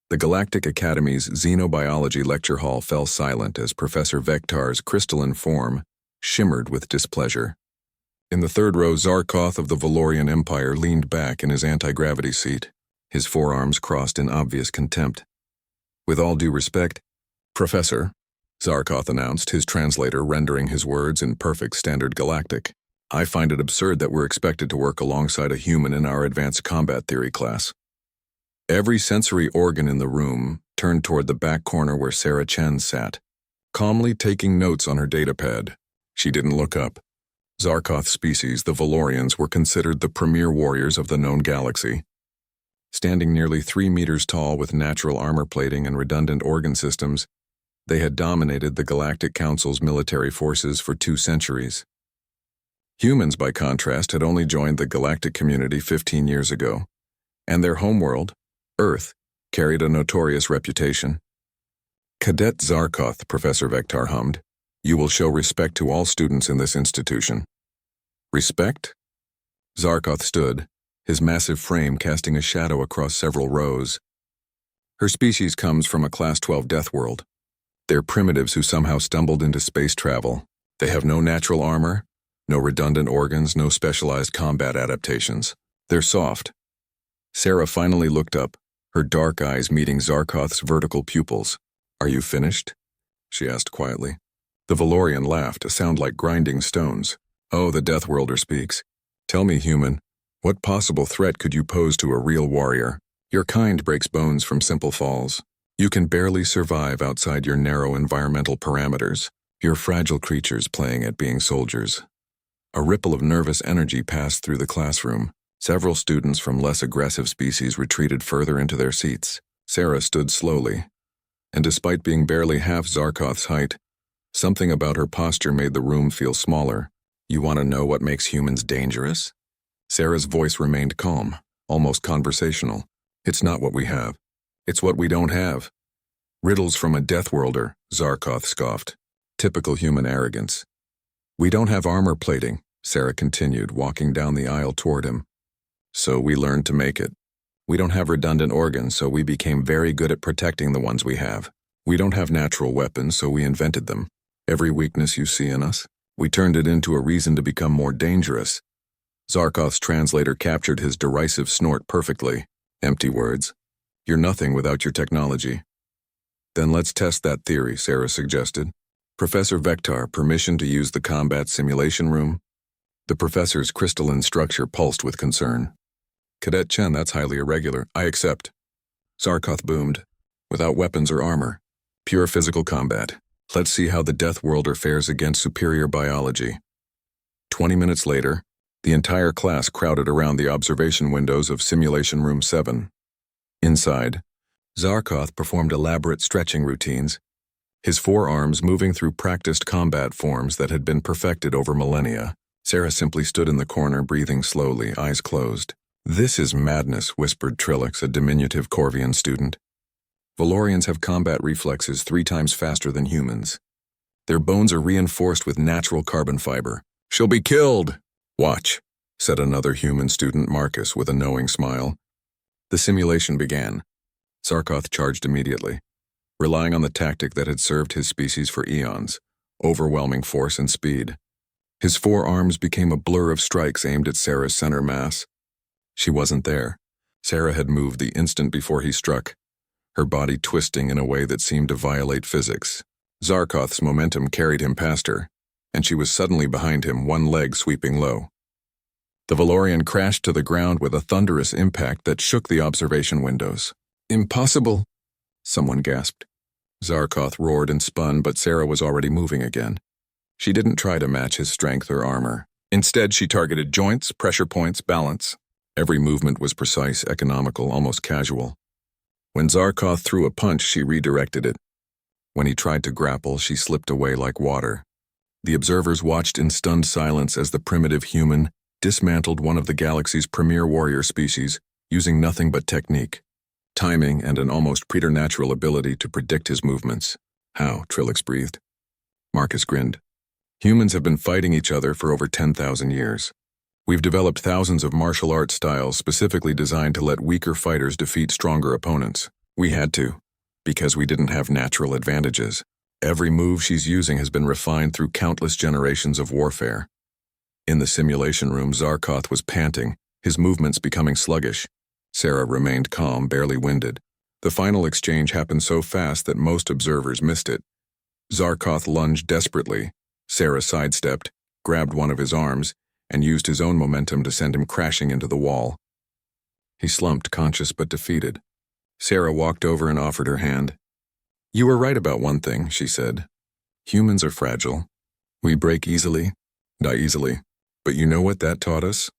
The Galactic Academy's Xenobiology lecture hall fell silent as Professor Vektar's crystalline form shimmered with displeasure. In the third row, Zarkoth of the Valorian Empire leaned back in his anti-gravity seat, his forearms crossed in obvious contempt. With all due respect, Professor, Zarkoth announced, his translator rendering his words in perfect standard galactic, I find it absurd that we're expected to work alongside a human in our advanced combat theory class. Every sensory organ in the room turned toward the back corner where Sarah Chen sat, calmly taking notes on her datapad. She didn't look up. Zarkoth's species, the Valorians, were considered the premier warriors of the known galaxy. Standing nearly 3 meters tall with natural armor plating and redundant organ systems, they had dominated the Galactic Council's military forces for 2 centuries. Humans, by contrast, had only joined the galactic community 15 years ago, and their homeworld, Earth, carried a notorious reputation. Cadet Zarkoth, Professor Vektar hummed, you will show respect to all students in this institution. Respect? Zarkoth stood, his massive frame casting a shadow across several rows. Her species comes from a Class 12 Deathworld. They're primitives who somehow stumbled into space travel. They have no natural armor, no redundant organs, no specialized combat adaptations. They're soft. Sarah finally looked up, her dark eyes meeting Zarkoth's vertical pupils. Are you finished? She asked quietly. The Valorian laughed, a sound like grinding stones. Oh, the Deathworlder speaks. Tell me, human, what possible threat could you pose to a real warrior? Your kind breaks bones from simple falls. You can barely survive outside your narrow environmental parameters. You're fragile creatures playing at being soldiers. A ripple of nervous energy passed through the classroom. Several students from less aggressive species retreated further into their seats. Sarah stood slowly, and despite being barely half Zarkoth's height, something about her posture made the room feel smaller. You want to know what makes humans dangerous? Sarah's voice remained calm, almost conversational. It's not what we have. It's what we don't have. Riddles from a Deathworlder, Zarkoth scoffed. Typical human arrogance. We don't have armor plating, Sarah continued, walking down the aisle toward him. So we learned to make it. We don't have redundant organs, so we became very good at protecting the ones we have. We don't have natural weapons, so we invented them. Every weakness you see in us, we turned it into a reason to become more dangerous. Zarkoth's translator captured his derisive snort perfectly. Empty words. You're nothing without your technology. Then let's test that theory, Sarah suggested. Professor Vektar, permission to use the combat simulation room? The professor's crystalline structure pulsed with concern. Cadet Chen, that's highly irregular. I accept. Zarkoth boomed. Without weapons or armor. Pure physical combat. Let's see how the Deathworlder fares against superior biology. 20 minutes later, the entire class crowded around the observation windows of Simulation Room 7. Inside, Zarkoth performed elaborate stretching routines, his forearms moving through practiced combat forms that had been perfected over millennia. Sarah simply stood in the corner, breathing slowly, eyes closed. This is madness, whispered Trilix, a diminutive Corvian student. Valorians have combat reflexes 3 times faster than humans. Their bones are reinforced with natural carbon fiber. She'll be killed! Watch, said another human student, Marcus, with a knowing smile. The simulation began. Zarkoth charged immediately, relying on the tactic that had served his species for eons, overwhelming force and speed. His forearms became a blur of strikes aimed at Sarah's center mass. She wasn't there. Sarah had moved the instant before he struck, her body twisting in a way that seemed to violate physics. Zarkoth's momentum carried him past her, and she was suddenly behind him, one leg sweeping low. The Valorian crashed to the ground with a thunderous impact that shook the observation windows. Impossible, someone gasped. Zarkoth roared and spun, but Sarah was already moving again. She didn't try to match his strength or armor. Instead, she targeted joints, pressure points, balance. Every movement was precise, economical, almost casual. When Zarkoth threw a punch, she redirected it. When he tried to grapple, she slipped away like water. The observers watched in stunned silence as the primitive human dismantled one of the galaxy's premier warrior species, using nothing but technique, timing, and an almost preternatural ability to predict his movements. How? Trilix breathed. Marcus grinned. Humans have been fighting each other for over 10,000 years. We've developed thousands of martial arts styles specifically designed to let weaker fighters defeat stronger opponents. We had to, because we didn't have natural advantages. Every move she's using has been refined through countless generations of warfare. In the simulation room, Zarkoth was panting, his movements becoming sluggish. Sarah remained calm, barely winded. The final exchange happened so fast that most observers missed it. Zarkoth lunged desperately. Sarah sidestepped, grabbed one of his arms, and used his own momentum to send him crashing into the wall. He slumped, conscious but defeated. Sarah walked over and offered her hand. "You were right about one thing," she said. "Humans are fragile. We break easily, die easily. But you know what that taught us?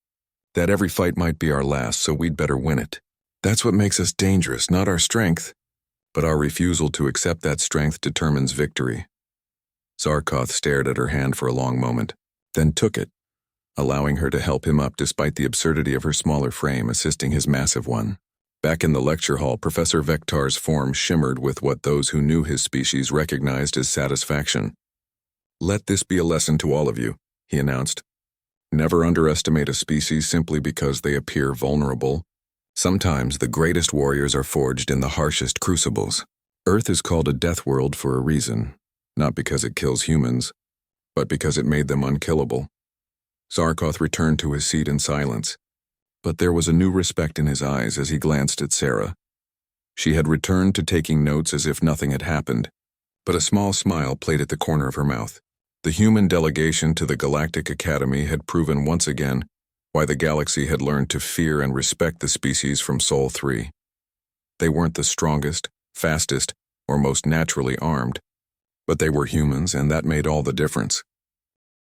That every fight might be our last, so we'd better win it. That's what makes us dangerous, not our strength. But our refusal to accept that strength determines victory." Zarkoth stared at her hand for a long moment, then took it, allowing her to help him up despite the absurdity of her smaller frame assisting his massive one. Back in the lecture hall, Professor Vektar's form shimmered with what those who knew his species recognized as satisfaction. "Let this be a lesson to all of you," he announced. "Never underestimate a species simply because they appear vulnerable. Sometimes the greatest warriors are forged in the harshest crucibles. Earth is called a Deathworld for a reason, not because it kills humans, but because it made them unkillable." Zarkoth returned to his seat in silence, but there was a new respect in his eyes as he glanced at Sarah. She had returned to taking notes as if nothing had happened, but a small smile played at the corner of her mouth. The human delegation to the Galactic Academy had proven once again why the galaxy had learned to fear and respect the species from Sol 3. They weren't the strongest, fastest, or most naturally armed, but they were humans, and that made all the difference.